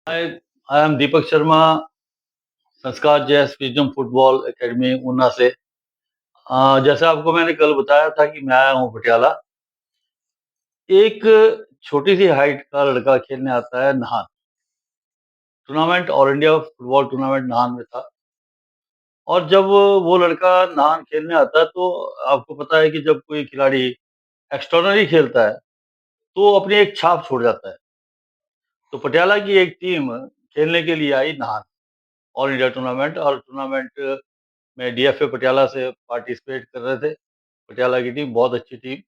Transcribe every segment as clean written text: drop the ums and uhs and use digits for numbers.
I am Deepak Sharma, संस्कार जैस wisdom football academy Una से। जैसे आपको मैंने कल बताया था कि मैं आया हूँ पटियाला। एक छोटी सी हाइट का लड़का खेलने आता है Nahan tournament, all India football tournament Nahan में था। और जब वो लड़का नाहन खेलने आता है तो आपको पता है कि जब कोई खिलाड़ी एक्स्ट्राऑर्डिनरी खेलता है तो अपनी एक छाप छोड़ जाता है। तो पटियाला की एक टीम खेलने के लिए आई नाहन ऑल इंडिया टूर्नामेंट, और टूर्नामेंट में डीएफए पटियाला से पार्टिसिपेट कर रहे थे। पटियाला की टीम बहुत अच्छी टीम।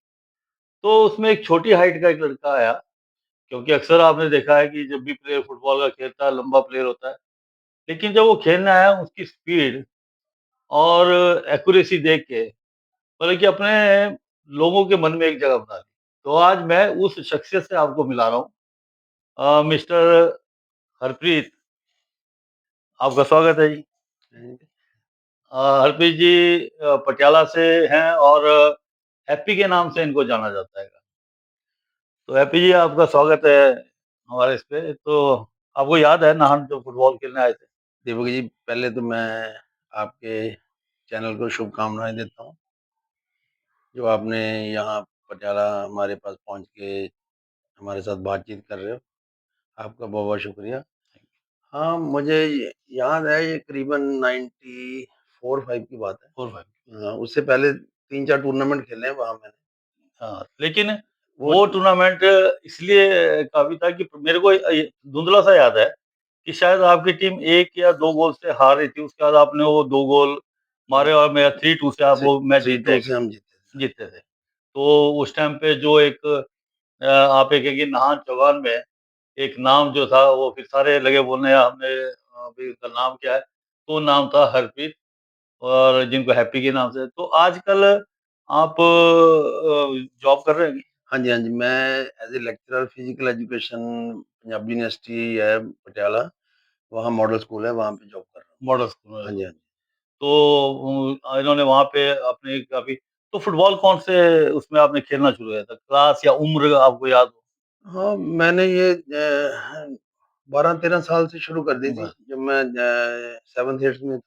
तो उसमें एक छोटी हाइट का एक लड़का आया, क्योंकि अक्सर आपने देखा है कि जब भी प्लेयर फुटबॉल का खेलता है लंबा प्लेयर होता है। लेकिन जब वो खेलने आया उसकी स्पीड और एक्यूरेसी देख के बल्कि अपने लोगों के मन में एक जगह बना ली। तो आज मैं उस शख्सियत से आपको मिला रहा हूँ। मिस्टर हरप्रीत, आपका स्वागत है जी। हरप्रीत जी पटियाला से हैं और हैप्पी के नाम से इनको जाना जाता है। तो हैप्पी जी, आपका स्वागत है हमारे इस पे। तो आपको याद है नाहन जो फुटबॉल खेलने आए थे? दीपक जी, पहले तो मैं आपके चैनल को शुभकामनाएं देता हूँ, जो आपने यहाँ पटियाला हमारे पास पहुँच के हमारे साथ बातचीत कर रहे हो। आपका बहुत बहुत शुक्रिया। हाँ, मुझे याद है, ये करीबन 94-5 की बात है। 4-5। हाँ, उससे पहले 3-4 टूर्नामेंट खेले हैं वहाँ मैंने। हाँ, लेकिन वो वो टूर्नामेंट इसलिए काफी था कि मेरे को धुंधला सा याद है कि शायद आपकी टीम 1 या 2 गोल से हार रही थी। उसके बाद आपने वो 2 गोल मारे और मेरा 3-2 से आप वो मैच 3-2 से हम जीते जीते थे। तो उस टाइम पे जो एक आप एक कि नाहन चौगान में एक नाम जो था वो फिर सारे लगे बोलने, हमने अभी उसका नाम क्या है? तो नाम था हरप्रीत, और जिनको हैप्पी के नाम से। तो आजकल आप जॉब कर रहे हैं? हाँ जी, हाँ जी। मैं as a lecturer physical education Punjabi university है पटियाला, वहाँ मॉडल स्कूल है, वहाँ पे जॉब कर रहा हूँ। मॉडल स्कूल में हाँ जी, हो। हाँ जी। तो इन्होंने वहाँ पे अपनी काफ़ी। तो फुटबॉल कौन से उसमें आपने खेलना शुरू किया था? क्लास या उम्र आपको याद हो? हाँ, मैंने ये 12-13 साल से शुरू कर दी थी, बस जब मैं 7th-8th में था।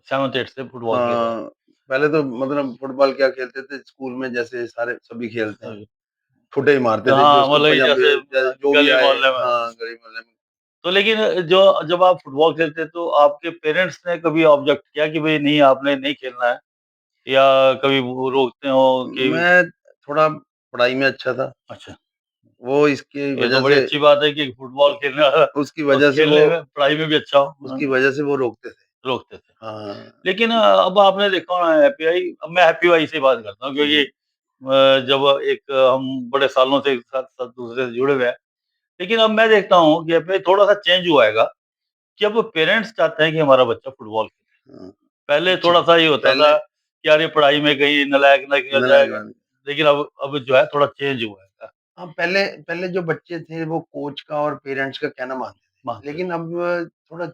7th-8th से फुटबॉल खेल रहे हैं। हाँ, पहले तो मतलब फुटबॉल क्या खेलते थे स्कूल में, जैसे सारे सभी खेलते हैं, सही। फुटे ही मारते थे, जो हाँ, उसको मतलब ये पंजाबी जैसे जो भी गली आए। मोहल्ले में। हाँ, गली मोहल्ले में। तो लेकिन जो जब आप फुटबॉल खेलते तो आपके पेरेंट्स ने कभी ऑब्जेक्ट किया कि भई नहीं, आपने नहीं खेलना है, या कभी वो रोकते हो कि? मैं थोड़ा पढ़ाई में अच्छा था, अच्छा, वो इसकी ये तो वजह बड़ी से अच्छी बात है कि फुटबॉल खेलने वाला उसकी और वजह से वो खेलने में, पढ़ाई में भी अच्छा हो। उसकी वजह से वो रोकते थे। रोकते थे। हाँ, लेकिन अब आपने देखा होना हैप्पी भाई, अब मैं हैप्पी भाई से बात करता हूँ, क्योंकि जी। जब एक हम बड़े सालों से एक साथ साथ दूसरे से जुड़े हुए हैं। लेकिन अब मैं देखता हूँ कि हैप्पी भाई थोड़ा सा चेंज हुआ हैगा कि अब पेरेंट्स चाहते हैं कि हमारा बच्चा फुटबॉल खेले। हाँ, पहले जी, थोड़ा सा ये होता पहले था कि यार ये पढ़ाई में कहीं नालायक ना किया जाएगा। नालायक। लेकिन अब जो है थोड़ा चेंज हुआ है। हाँ, पहले पहले जो बच्चे थे वो कोच का और पेरेंट्स का कहना मानते थे। मानते लेकिन अब थोड़ा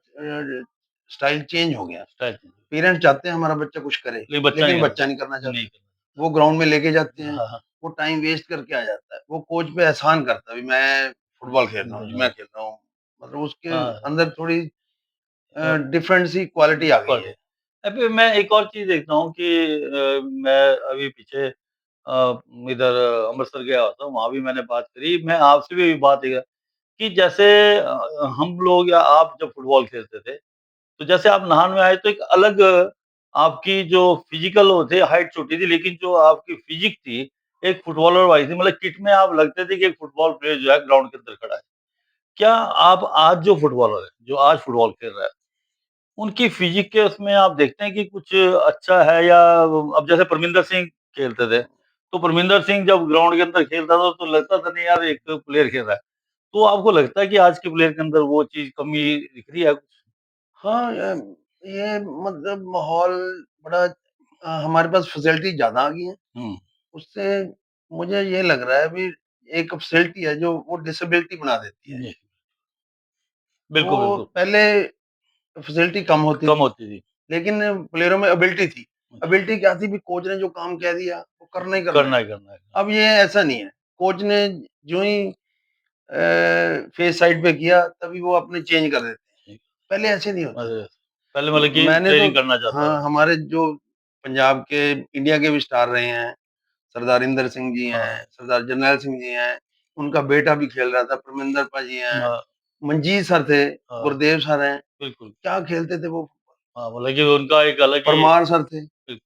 स्टाइल चेंज हो गया। थे। पेरेंट्स चाहते हैं हमारा बच्चा कुछ करे, लेकिन बच्चा नहीं लेकिन करना बच्चा नहीं करना चाहता, नहीं चाहता। करना वो ग्राउंड में लेके जाते चाहता। हैं, हाँ, हाँ। वो टाइम वेस्ट करके आ जाता है। वो कोच पे एहसान करता है, मैं फुटबॉल खेल रहा हूँ जी, मैं खेल रहा हूँ। मतलब उसके हाँ, अंदर थोड़ी हाँ। डिफरेंट सी क्वालिटी आ गई क्वालिटी। है। अभी मैं एक और चीज़ देखता हूँ कि मैं अभी पीछे इधर अमृतसर गया था, वहाँ भी मैंने बात करी। मैं आपसे भी बात है कि जैसे हम लोग या आप जब फुटबॉल खेलते थे, तो जैसे आप नाहन में आए तो एक अलग आपकी जो फिजिकल वो थे, हाइट छोटी थी, लेकिन जो आपकी फिजिक थी, एक फुटबॉलर वाली थी। मतलब किट में आप लगते थे कि एक फुटबॉल प्लेयर जो है ग्राउंड के अंदर खड़ा है। क्या आप आज जो फुटबॉलर है, जो आज फुटबॉल खेल रहा है, उनकी फिजिक के उसमें आप देखते हैं कि कुछ अच्छा है? या अब जैसे परमिंदर सिंह खेलते थे, तो परमिंदर सिंह जब ग्राउंड के अंदर खेलता था तो लगता था नहीं यार, एक प्लेयर खेल रहा है। तो आपको लगता है कि आज के प्लेयर के अंदर वो चीज़ कमी दिख रही है कुछ? हाँ, ये मतलब माहौल बड़ा हमारे पास फैसिलिटी ज़्यादा आ गई हैं। हुँ। उससे मुझे ये लग रहा है अभी एक फैसिलिटी है जो वो डिसेबिलिटी बना देती है। जी। वो बिल्कुल, बिल्कुल। पहले फैसिलिटी कम होती कम थी, होती थी। लेकिन प्लेयरों में एबिलिटी थी। अच्छा, एबिलिटी क्या थी, भी कोच ने जो काम कह दिया वो करना ही करना करना है। ही करना है। अब ये ऐसा नहीं है। कोच ने जो ही फेस साइड पे किया तभी वो अपने चेंज कर देते हैं। पहले ऐसे नहीं होता था। पहले मतलब कि मैंने तो ट्रेनिंग करना चाहता था। हाँ, हमारे जो पंजाब के, इंडिया के भी स्टार रहे हैं, सरदार इंदर सिंह जी हैं, हाँ, सरदार जरनैल सिंह जी हैं, उनका बेटा भी खेल रहा था, परमिंदर पाजी हैं, हाँ, मंजीत सर थे, हाँ, गुरदेव सर हैं, बिल्कुल। क्या खेलते थे वो। हाँ, मतलब कि उनका एक अलग ही परमार सर थे। बिल्कुल,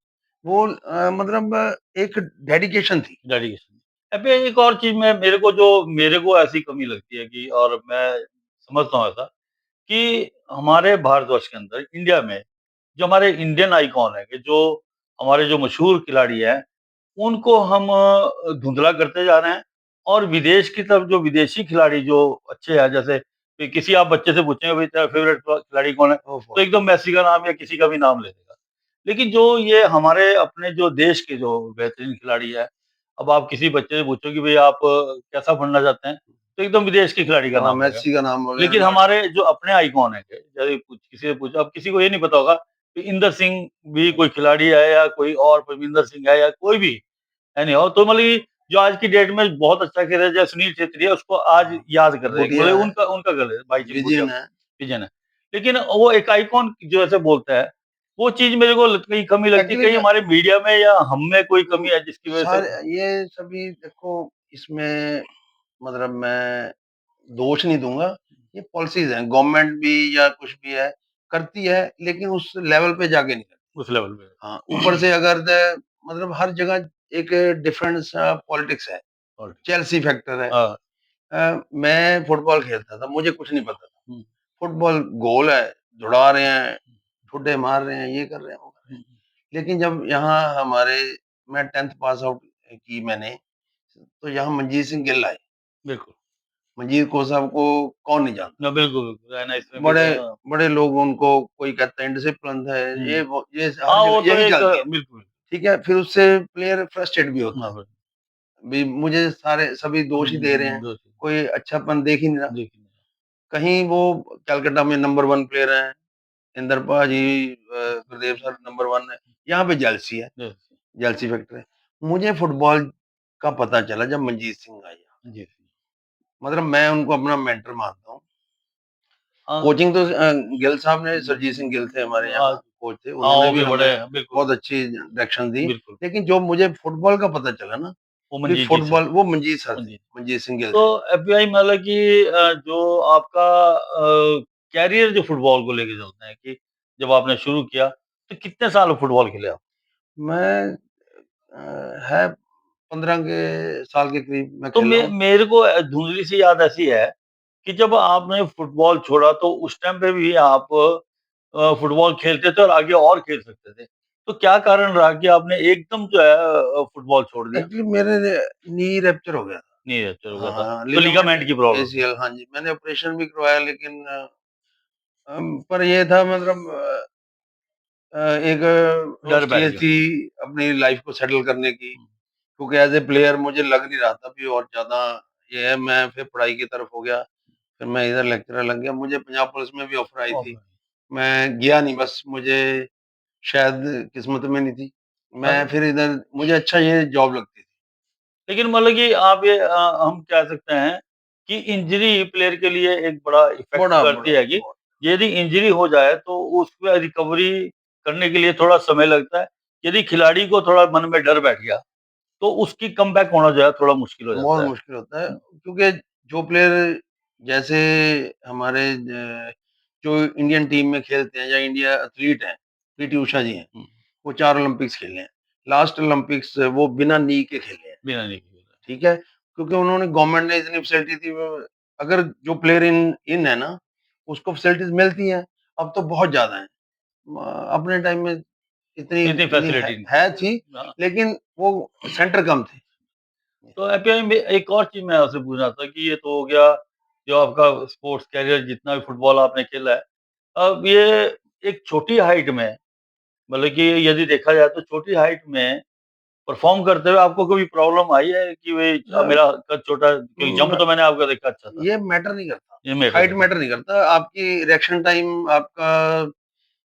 वो मतलब एक डेडिकेशन थी। डेडिकेशन। अबे एक और चीज़ में मेरे को ऐसी कमी लगती है कि और मैं समझता हूँ ऐसा कि हमारे भारतवर्ष के अंदर, इंडिया में, जो हमारे इंडियन आइकॉन है कि जो हमारे जो मशहूर खिलाड़ी हैं, उनको हम धुंधला करते जा रहे हैं और विदेश की तरफ जो विदेशी खिलाड़ी जो अच्छे हैं, जैसे कि किसी आप बच्चे से पूछेंगे भाई तेरा फेवरेट खिलाड़ी कौन है? ओहो! तो एकदम मेसी का नाम या किसी का भी नाम ले देगा। लेकिन जो ये हमारे अपने जो देश के जो बेहतरीन खिलाड़ी हैं, अब आप किसी बच्चे से पूछो कि भई आप कैसा बनना चाहते हैं? तो एकदम विदेश के खिलाड़ी का हाँ, नाम लेगा। मेसी का नाम बोले, लेकिन रोनाल्डो। हमारे जो अपने आइकॉन हैं, जैसे किसी से पूछो, अब किसी को ये नहीं पता होगा कि इंदर सिंह भी कोई खिलाड़ी है या कोई और परमिंदर सिंह है या कोई भी एनी हाउ, तो मतलब कि जो आज की डेट में बहुत अच्छा खेल रहा है, जैसे सुनील छेत्री है, उसको आज हाँ, याद कर रहे हैं, बूटिया मतलब है, उनका उनका गल है, भाईचुंग भूटिया विजयन है। विजन है। लेकिन वो एक आइकॉन जो ऐसे बोलता है, वो चीज़ मेरे को कहीं कमी लगती है, एक्चुअली कहीं क्या, हमारे मीडिया में या हम में कोई कमी है जिसकी वजह से सारे ये सभी देखो, इसमें मतलब मैं दोष नहीं दूँगा, ये पॉलिसीज़ हैं, गवर्नमेंट भी या कुछ भी है, करती है, लेकिन उस लेवल पे जाके नहीं करती। उस लेवल पे हाँ, ऊपर से अगर द मतलब हर जगह एक डिफरेंट सा पॉलिटिक्स है, और चेल्सी फैक्टर है। हाँ, मैं फुटबॉल खेलता था, मुझे कुछ नहीं पता था। हुँ, फुटबॉल गोल है, दौड़ा रहे हैं, ठुड्डे मार रहे हैं, ये कर रहे हैं, वो कर रहे हुँ, हैं। लेकिन जब यहाँ हमारे, मैं 10th पास आउट की मैंने, तो यहाँ मंजीत सिंह गिल आए। बिल्कुल। मंजीत को साहब को कौन नहीं जानता? बिल्कुल, बिल्कुल, रहना इसमें भी बड़े थे, हाँ। बड़े लोग उनको, कोई कहता है इंडिसिप्लिन है, हुँ। ये हर हाँ, वो जगह तो यही एक चलती है। बिल्कुल। ठीक है? फिर उससे प्लेयर फ्रस्ट्रेट भी होता हाँ, है। बिल्कुल। भी मुझे सारे सभी दोष ही दे रहे हैं, दोषी कोई अच्छापन देख ही नहीं रहा। देखिए, कहीं वो कलकत्ता में नंबर 1 प्लेयर हैं, इंदर पाजी, गुरदेव सर नंबर 1 है, यहाँ पे जेलसी है, यस, जेलसी फैक्टर है। मुझे फुटबॉल का पता चला जब मंजीत सिंह आए यहाँ। जी। मतलब मैं उनको अपना मेंटर मानता हूँ। हाँ, कोचिंग तो गिल साहब ने, सरजीत सिंह गिल थे हमारे आज यहाँ कोच थे, हाँ, उन्होंने वो भी भी बड़े हमें हैं, बिल्कुल, बहुत अच्छी डायरेक्शन दी। बिल्कुल। लेकिन जो मुझे फुटबॉल का पता चला ना, वो कि मंजीत जी से फुटबॉल वो मंजीत सर थे, मंजीत। मंजीत सिंह गिल तो थे। एफबीआई मतलब कि जो आपका कैरियर जो फुटबॉल को लेके चलते हैं कि जब आपने शुरू किया, तो कितने साल फुटबॉल खेले आप? मैं है 15 के साल के करीब मैं तो खेला हूँ। मेरे को धुंधली सी याद ऐसी है कि जब आपने फुटबॉल छोड़ा तो उस टाइम पे भी आप फुटबॉल खेलते थे और आगे और खेल सकते थे। तो क्या कारण रहा कि आपने एकदम जो है फुटबॉल छोड़ दिया? एक्चुअली मेरे नी रैप्चर हो गया था। नी रप्चर हो गया था। हाँ, तो लिगामेंट लिगामेंट की प्रॉब्लम थी। एसीएल, हाँ जी, मैंने ऑपरेशन भी करवाया, लेकिन पर ये था मतलब एक डर बैठ स्टेज गया। थी अपनी लाइफ को सेटल करने की, क्योंकि एज़ ए प्लेयर मुझे लग नहीं रहा था भी और ज़्यादा ये है, मैं फिर पढ़ाई की तरफ हो गया, फिर मैं इधर लेक्चरर लग गया, मुझे पंजाब पुलिस में भी ऑफ़र आई थी, ऑफ मैं गया नहीं, बस मुझे शायद किस्मत में नहीं थी। मैं अब फिर इधर, मुझे अच्छा ये जॉब लगती थी। लेकिन मतलब कि आप ये हम कह सकते हैं कि इंजरी प्लेयर के लिए एक बड़ा इफ़ेक्ट बड़ा, करती बड़ा है कि बहुत यदि इंजरी हो जाए तो उसपे रिकवरी करने के लिए थोड़ा समय लगता है। यदि खिलाड़ी को थोड़ा मन में डर बैठ गया, तो उसकी कमबैक होना जो है थोड़ा मुश्किल हो बहुत जाता है। मुश्किल होता है, क्योंकि जो प्लेयर जैसे हमारे जो इंडियन टीम में खेलते हैं या इंडिया एथलीट हैं, पीटी उषा जी हैं, हुँ, वो 4 ओलंपिक्स खेले हैं। लास्ट ओलंपिक्स वो बिना नी के खेले हैं, बिना नहीं खेला। ठीक है? क्योंकि उन्होंने, गवर्नमेंट ने इतनी फैसिलिटी थी, वो अगर जो प्लेयर इन इन है ना, उसको फैसिलिटीज़ मिलती हैं, अब तो बहुत ज़्यादा हैं। अपने टाइम में इतनी इतनी नहीं फैसिलिटी नहीं है थी। थी, हाँ, लेकिन वो सेंटर कम थे। तो एपीआई में एक और चीज़ मैं आपसे पूछना था कि ये तो हो गया जो आपका स्पोर्ट्स करियर जितना भी फुटबॉल आपने खेला है। अब ये एक छोटी हाइट में मतलब कि यदि देखा जाए तो छोटी हाइट में परफ़ॉर्म करते हुए आपको कभी प्रॉब्लम आई है कि भई अ, मेरा कद छोटा क्योंकि जंप म तो मैंने आपका देखा अच्छा था। ये मैटर नहीं करता, ये मैटर हाइट करता है। मैटर नहीं करता, आपकी रिएक्शन टाइम, आपका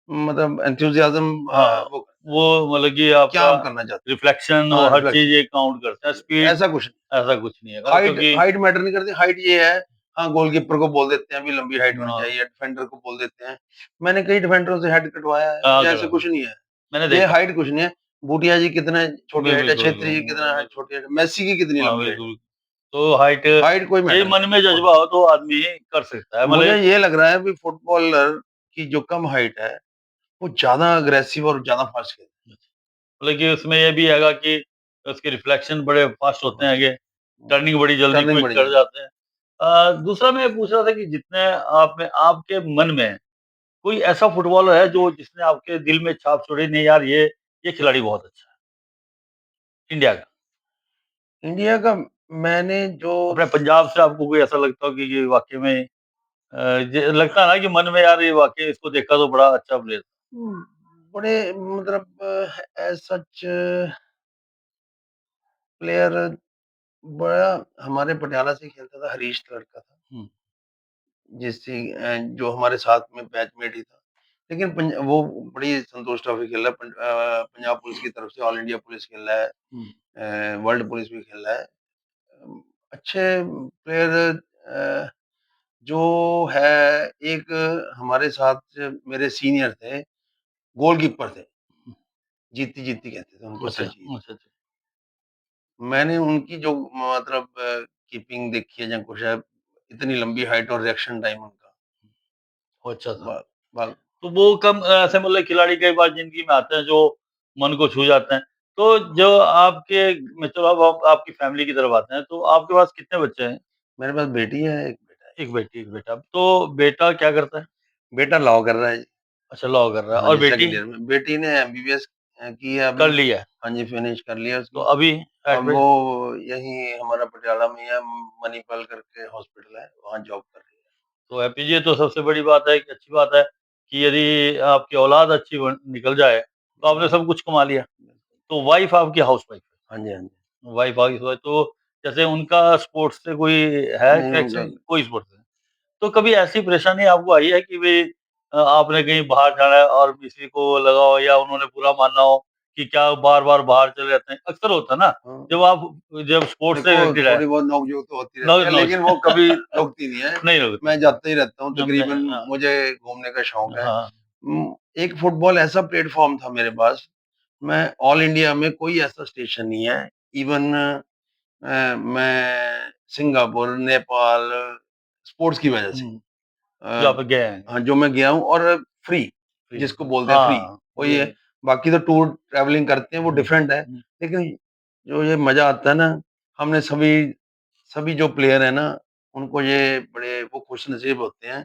मतलब एंथुसियाज़्म हाँ, वो वो मतलब कि क्या आपका आप करना चाहते रिफ्लेक्शन हैं? हाँ, और हर रिफ्लेक्शन चीज़ ये काउंट करता है, स्पीड ऐसा कुछ नहीं। ऐसा कुछ नहीं है हाइट क्योंकि हाइट मैटर नहीं करती, हाइट ये है, हाँ, गोलकीपर को बोल देते हैं, अभी लंबी हाइट होनी हाँ, चाहिए, डिफेंडर को बोल देते हैं। मैंने कई डिफेंडरों से हेड कटवाया है, हाँ, ये ऐसे करा कुछ नहीं है। मैंने ये देखा। हाइट कुछ नहीं है। बूटिया जी कितने छोटी हाइट है, बिल्कुल, छेत्री जी कितना हाइट बिल्कुल। छोटी हाइट है, मेसी की कितनी हाँ, लंबी हाइट बिल्कुल। तो हाइट है। हाइट कोई ये मैटर नहीं मन में करती जज़्बा फुटबॉल हो तो आदमी कर सकता है में। मुझे मतलब ये लग रहा है कि फुटबॉलर की जो कम हाइट है, वो ज़्यादा अग्रेसिव और ज़्यादा फास्ट खेलते मतलब कि उसमें ये भी हैगा कि उसके रिफ्लेक्शन बड़े फास्ट होते हैं आगे, हैं। टर्निंग बड़ी जल्दी टर्निंग क्विक बड़ी कर जल्दी। जाते हैं। दूसरा मैं पूछ रहा था कि जितने आप में आपके मन में कोई ऐसा फुटबॉलर है जो जिसने आपके दिल में छाप छोड़ी नहीं यार ये खिलाड़ी बहुत अच्छा है, इंडिया का? इंडिया का मैंने जो अपने पंजाब से आपको कोई ऐसा लगता हो कि ये वाक़ई में ये लगता है ना कि मन में यार ये वाक़ई इसको देखा तो बड़ा अच्छा प्लेयर बड़े मतलब एज़ सच प्लेयर बड़ा हमारे पटियाला से खेलता था, हरीश लड़का था, हुँ, जो हमारे साथ में बैचमेट ही था। लेकिन वो बड़ी संतोष ट्रॉफी खेल रहा है, पंजाब पुलिस की तरफ से ऑल इंडिया पुलिस खेल रहा है, हुँ, वर्ल्ड पुलिस भी खेल रहा है। अच्छे प्लेयर जो है, एक हमारे साथ मेरे सीनियर थे, गोलकीपर थे, हुँ। जीती जीती कहते थे उनको, अच्छा, सर जी। अच्छा, अच्छा। मैंने उनकी जो मतलब कीपिंग देखी है या कुछ है, इतनी लंबी हाइट और रिएक्शन टाइम उनका, वो अच्छा था। बा, बा, तो वो कम ऐसे मतलब खिलाड़ी कई बार ज़िंदगी में आते हैं जो मन को छू जाते हैं। तो जो आपके मैं चलो अब आप आपकी फैमिली की तरफ आते हैं, तो आपके पास कितने बच्चे हैं? मेरे पास बेटी है, एक बेटा है। 1 बेटी, 1 बेटा। तो बेटा क्या करता है? बेटा लॉ कर रहा है जी। अच्छा लॉ कर रहा है हाँ और जी, बेटी? सेकंड ईयर में। बेटी ने एमबीबीएस की है कर अभी। ली है। हाँ जी, फिनिश कर लिया तो उसने। अभी अब एडमिट वो यहीं हमारा पटियाला में ही है, मणिपाल करके हॉस्पिटल है, वहाँ जॉब कर रही है। तो एपीजे तो सबसे बड़ी बात है कि अच्छी बात है कि यदि आपकी औलाद अच्छी बन निकल जाए, तो आपने सब कुछ कमा लिया। तो वाइफ़ आपकी हाउसवाइफ़ हाँ जी, हाँ जी। है। वाइफ़ हाउसवाइफ़ तो जैसे उनका स्पोर्ट्स से कोई है नहीं उनका कनेक्शन? कोई स्पोर्ट्स से? तो कभी ऐसी परेशानी आपको आई है कि भई आपने कहीं बाहर जाना है और किसी को लगा हो या उन्होंने बुरा माना हो कि क्या बार-बार बाहर चले जाते हैं? अक्सर होता है ना, हाँ। जब स्पोर्ट्स से देखो रिलेटेड है। थोड़ी बहुत नोक-झोंक तो होती नो रहती है, नो लेकिन वो कभी रुकती नहीं है। नहीं होती। मैं जाता ही रहता हूँ, हमने तकरीबन मुझे घूमने का शौक है। हाँ, एक फुटबॉल ऐसा प्लेटफ़ॉर्म था मेरे पास, मैं ऑल इंडिया में कोई ऐसा स्टेशन नहीं है, इवन मैं सिंगापुर, नेपाल स्पोर्ट्स की वजह से हुँ, जो अ, आप गए हैं। हाँ, जो मैं गया हूँ और फ्री, फ्री जिसको बोलते हैं फ्री, हाँ, वही है। ये बाकी तो टूर ट्रैवलिंग करते हैं वो हुँ, डिफरेंट है, हुँ, लेकिन जो ये मज़ा आता है ना, हमने सभी सभी जो प्लेयर हैं ना, उनको ये बड़े वो खुशनसीब होते हैं,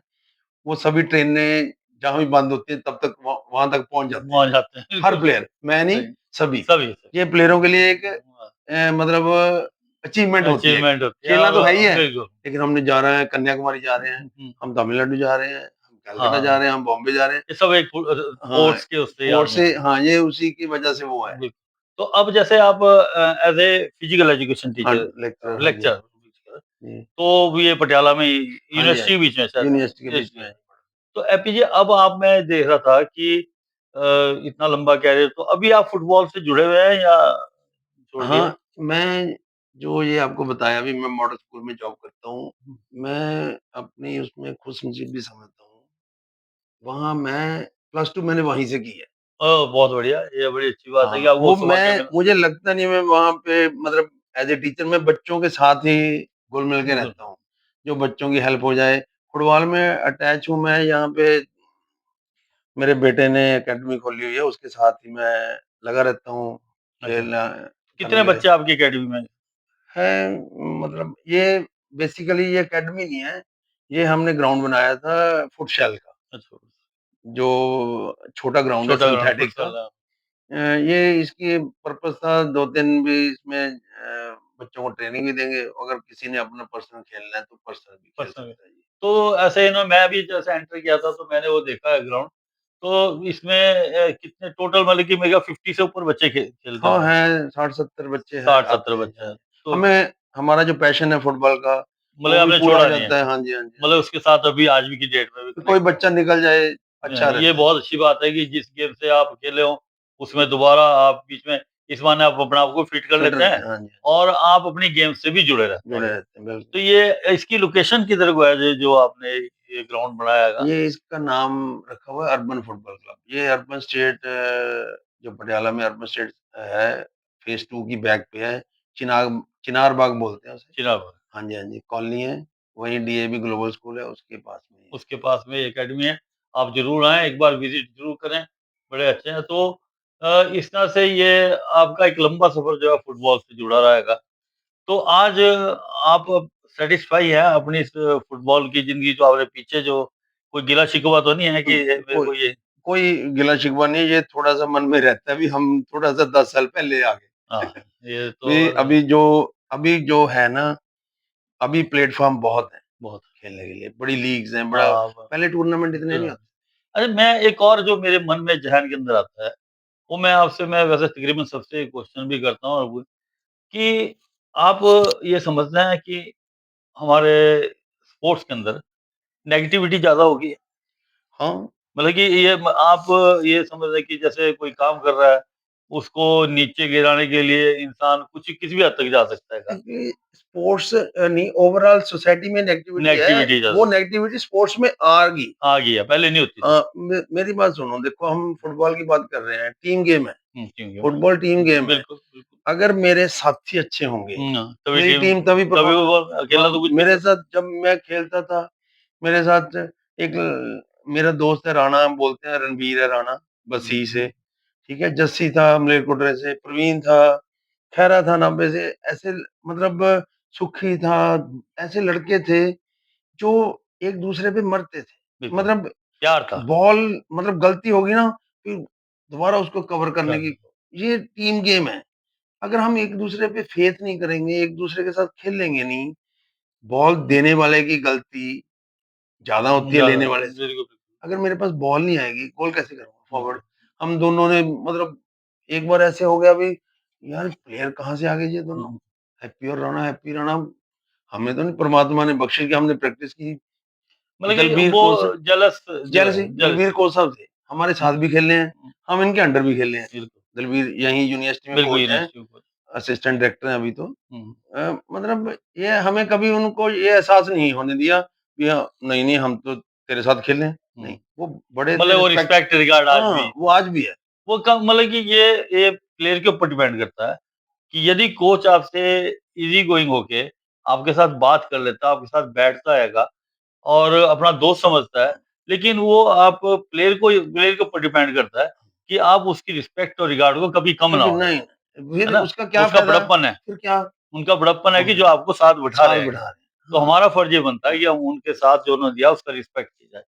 वो सभी ट्रेनें जहाँ भी बंद होती हैं तब तक वहाँ तक पहुँच जाते हैं। पहुँच जाते हैं। हर बिल्कुल सही, प्लेयर, मैं नहीं सही। सभी। सभी, सभी। ये प्लेयरों के लिए एक हाँ, मतलब अचीवमेंट होती है। अचीवमेंट होती है खेलना और तो है ही है, बिल्कुल। लेकिन हमने जाना है, कन्याकुमारी जा रहे हैं, हुँ, हुँ, हम तमिलनाडु जा रहे हैं, हम कलकत्ता जा हाँ, रहे हैं, हम बॉम्बे जा रहे हैं। ये सब एक हाँ, स्पोर्ट्स के उससे ही स्पोर्ट्स आदमी से, आता हाँ, ये उसी की वजह से वो है। है। बिल्कुल। तो अब जैसे आप एज़ ए फिजिकल एजुकेशन हाँ, टीचर लेक्चरर, हाँ जी, लेक्चरर जी। तो ये पटियाला में हाँ जी, हाँ यूनिवर्सिटी के जी। बीच में शायद यूनिवर्सिटी के बीच यूनिवर्सिटी में है। है। तो एपीजे अब आप मैं देख रहा था कि अ, इतना लंबा कैरियर तो अभी आप फुटबॉल से जुड़े हुए हैं या छोड़ दिया? हाँ, मैं जो ये आपको बताया अभी, मैं मॉडल स्कूल में जॉब करता हूँ। हुँ। मैं अपनी उसमें खुशनसीब भी समझता हूँ। वहाँ मैं प्लस 2 मैंने वहीं से की है। बहुत बढ़िया, ये बड़ी अच्छी बात है कि हाँ, आपको वो उस मौके मैं मिला। मुझे लगता नहीं मैं वहाँ पे मतलब एज़ ए टीचर मैं बच्चों के साथ ही घुल-मिल के बिल्कुल, रहता हूँ। जो बच्चों की हेल्प हो जाए। फुटबॉल में अटैच हूँ मैं यहाँ पे, मेरे बेटे ने अकेडमी खोली हुई है, उसके साथ ही मैं लगा रहता हूँ, अच्छा। खेलना करने कितने के लिए। बच्चे आपकी अकेडमी में? है मतलब ये बेसिकली ये अकेडमी नहीं है, ये हमने ग्राउंड बनाया था फुटशैल का, अच्छा, जो छोटा ग्राउंड है छोटा ग्राउंड सिंथेटिक का। फुटसल है। ये इसकी पर्पज़ था 2-3 भी इसमें बच्चों को ट्रेनिंग भी देंगे, अगर किसी ने अपना पर्सनल खेलना है तो पर्सनल भी खेल पर्सनल सकता है। जी। तो ऐसे ही ना मैं भी जैसे एंटर किया था तो मैंने वो देखा है ग्राउंड। तो इसमें कितने टोटल मतलब कि मेरे ख्याल 50 से ऊपर बच्चे खेलते हाँ, होंगे। हैं 60-70 बच्चे हैं, 60-70 आते हैं। बच्चे हाँ हैं। जी। तो हमें हमारा जो पैशन है फुटबॉल का, मतलब वो भी आपने पूरा हो छोड़ा नहीं है। जाता है। हाँ जी, हाँ जी, हाँ मतलब जी। उसके साथ अभी आज भी की डेट में भी तो कोई कनेक्ट है। बच्चा निकल जाए, अच्छा ये रहता है। बहुत अच्छी बात है कि जिस गेम से आप खेले हो उसमें दोबारा आप बीच में इस बहाने आप अपने आप को फिट कर फिट लेते रहते हैं हैं, हाँ जी, और आप अपनी गेम से भी जुड़े रहते जुड़े हैं। रहते हैं, बिल्कुल। तो ये इसकी लोकेशन किधर को है जो आपने ये ग्राउंड बनाया हैगा? ये इसका नाम रखा हुआ है अर्बन फुटबॉल क्लब। ये अर्बन स्टेट जो पटियाला में अर्बन स्टेट है, फेज़ 2 की बैक पे है। चिनाब चिनार बाग बोलते हैं उसे। चिनाब हाँ जी, हाँ जी, कॉलोनी है, वहीं डीएवी ग्लोबल स्कूल है, उसके पास में ही है। उसके पास में एकेडमी है। आप ज़रूर आएँ, एक बार विज़िट ज़रूर करें, बड़े अच्छे हैं। तो इस तरह से ये आपका एक लंबा सफ़र जो है फुटबॉल से जुड़ा रहेगा। तो आज आप सैटिस्फाई हैं अपनी इस फुटबॉल की ज़िंदगी जो आपने पीछे जो कोई गिला-शिकवा तो नहीं है कि मेरे कोई को ये कोई गिला-शिकवा नहीं है, ये थोड़ा-सा मन में रहता है, अभी हम थोड़ा-सा 10 साल पहले आ गए। हाँ, ये तो अभी अभी जो है ना, अभी प्लेटफ़ॉर्म बहुत हैं बहुत खेलने के लिए, बड़ी लीग्स हैं, बड़ा हाँ, पहले टूर्नामेंट इतने नहीं ब होते। अरे मैं एक और जो मेरे मन में ज़हन के अंदर आता है, वो मैं वैसे तकरीबन सबसे क्वेश्चन भी करता हूँ और वो कि आप ये समझते हैं कि हमारे स्पोर्ट्स के अंदर नेगेटिविटी ज़्यादा हो गई है? हाँ, मतलब कि ये म आप ये समझ रहे हैं कि जैसे कोई काम कर रहा है, उसको नीचे गिराने के लिए इंसान कुछ किसी भी हद तक जा सकता है का एक्चुअली स्पोर्ट्स नहीं, ओवरऑल सोसाइटी में नेगेटिविटी है, नेगेटिविटी वो ज़्यादा नेगेटिविटी स्पोर्ट्स में आ गई। आ गई है, पहले नहीं होती थी। मेरी बात सुनो, देखो हम फुटबॉल की बात कर रहे हैं, टीम गेम है, क्योंकि फुटबॉल टीम गेम है। बिल्कुल, बिल्कुल। अगर मेरे साथी अच्छे होंगे, हाँ, तभी मेरी टीम टीम तभी तभी परफॉर्म। वो बॉल अकेला तो कुछ भी नहीं मेरे कर साथ जब मैं खेलता था, मेरे साथ एक मेरा दोस्त है राणा, हम बोलते हैं रणवीर है राणा, बसी से, ठीक है? जस्सी था मलेरकोटरे से, प्रवीण था, खैरा था नाभे से, ऐसे मतलब सुखी था, ऐसे लड़के थे जो एक दूसरे पे मरते थे। बिल्कुल, मतलब प्यार था। बॉल मतलब गलती होगी ना, फिर दोबारा उसको कवर करने कर की, ये टीम गेम है। अगर हम एक दूसरे पे फेथ नहीं करेंगे, एक दूसरे के साथ खेलेंगे नहीं, बॉल देने वाले की गलती ज़्यादा होती है ज़्यादा लेने वाले से। बिल्कुल, अगर मेरे पास बॉल नहीं आएगी, गोल कैसे करूँगा फॉरवर्ड? बिल्कुल। हम दोनों ने मतलब एक बार ऐसे हो गया अभी, यार प्लेयर कहाँ से आ गए ये दोनों? हुँ, हैप्पी और राणा, हमें तो नहीं, परमात्मा ने बख्शिश की, हमने प्रैक्टिस की। मतलब कि दलबीर वो कोच जेलस जो है जेलसी दलबीर जेलसी कोच साहब थे, हमारे हुँ, साथ भी खेले हैं, हुँ, हम इनके अंडर भी खेले हैं। बिल्कुल, दलबीर यहीं यूनिवर्सिटी में बिल्कुल कोच हैं, यूनिवर्सिटी ऊपर। असिस्टेंट डायरेक्टर हैं अभी तो। हुँ, मतलब ये हमें कभी उनको ये एहसास नहीं होने दिया कि नहीं, नहीं हम तो तेरे साथ खेले हैं। नहीं, हुँ। वो बड़े थे, मतलब वो रिस्पेक्ट। रिस्पेक्ट रिगार्ड आज हाँ, भी वो आज भी है। वो कम मतलब कि ये प्लेयर के ऊपर डिपेंड करता है कि यदि कोच आपसे ईज़ी गोइंग होके आपके साथ बात कर लेता है, आपके साथ बैठता हैगा और अपना दोस्त समझता है, लेकिन वो आप प्लेयर के ऊपर डिपेंड करता है कि आप उसकी रिस्पेक्ट और रिगार्ड को कभी कम ना कभी होने नहीं, दें, है फिर ना? उसका क्या उसका फ़ायदा? बड़प्पन है, फिर क्या? उनका बड़प्पन है कि हाँ, जो आपको साथ बिठा साथ रहे बढ़ा हैं। रहे तो हैं। हाँ, हमारा फर्ज़ ये बनता है कि हम उनके साथ जो उन्होंने दिया उसका रिस्पेक्ट की जाए।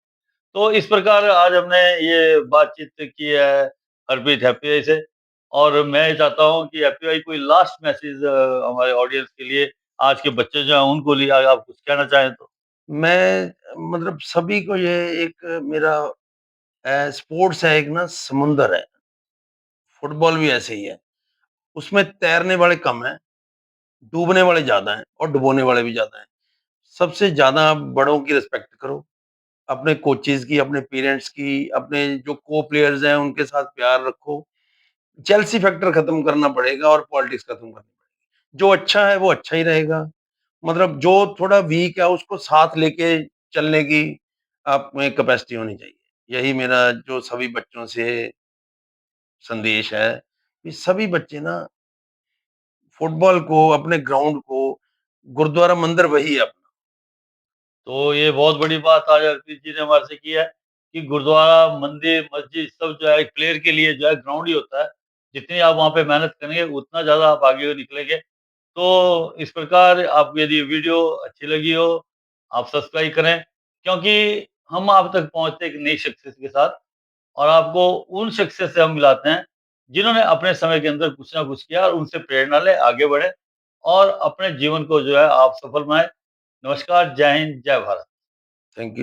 तो इस प्रकार आज हमने ये बातचीत की है हरप्रीत हैप्पी से और मैं ये चाहता हूँ कि हैप्पी भाई कोई लास्ट मैसेज हमारे ऑडियंस के लिए आज के बच्चे जो हैं उनको लिए आप कुछ कहना चाहें तो? मैं मतलब सभी को ये एक मेरा स्पोर्ट्स है, एक ना समुंदर है, फुटबॉल भी ऐसे ही है। उसमें तैरने वाले कम हैं, डूबने वाले ज़्यादा हैं और डुबोने वाले भी ज़्यादा हैं। सबसे ज़्यादा आप बड़ों की रिस्पेक्ट करो, अपने कोचेज़ की, अपने पेरेंट्स की, अपने जो को-प्लेयर्स हैं उनके साथ प्यार रखो। जेलसी फैक्टर खत्म करना पड़ेगा और पॉलिटिक्स खत्म करनी पड़ेगी। जो अच्छा है वो अच्छा ही रहेगा। मतलब जो थोड़ा वीक है उसको साथ लेके चलने की आप में कैपेसिटी होनी चाहिए। यही मेरा जो सभी बच्चों से संदेश है कि सभी बच्चे ना फुटबॉल को, अपने ग्राउंड को, गुरुद्वारा मंदिर वही है अपना। तो ये बहुत बड़ी बात आज हरप्रीत जी ने हमारे से की है कि गुरुद्वारा, मंदिर, मस्जिद सब जो है एक प्लेयर के लिए जो है ग्राउंड ही होता है। जितनी आप वहाँ पे मेहनत करेंगे उतना ज़्यादा आप आगे निकलेंगे। तो इस प्रकार आपको यदि वीडियो अच्छी लगी हो, आप सब्सक्राइब करें क्योंकि हम आप तक पहुँचते हैं एक नई शख्सियत के साथ और आपको उन शख्सियत से हम मिलाते हैं, जिन्होंने अपने समय के अंदर कुछ ना कुछ किया और उनसे प्रेरणा लें, आगे बढ़ें और अपने जीवन को जो है आप सफल बनाएँ। नमस्कार, जय हिंद, जय भारत। Thank you.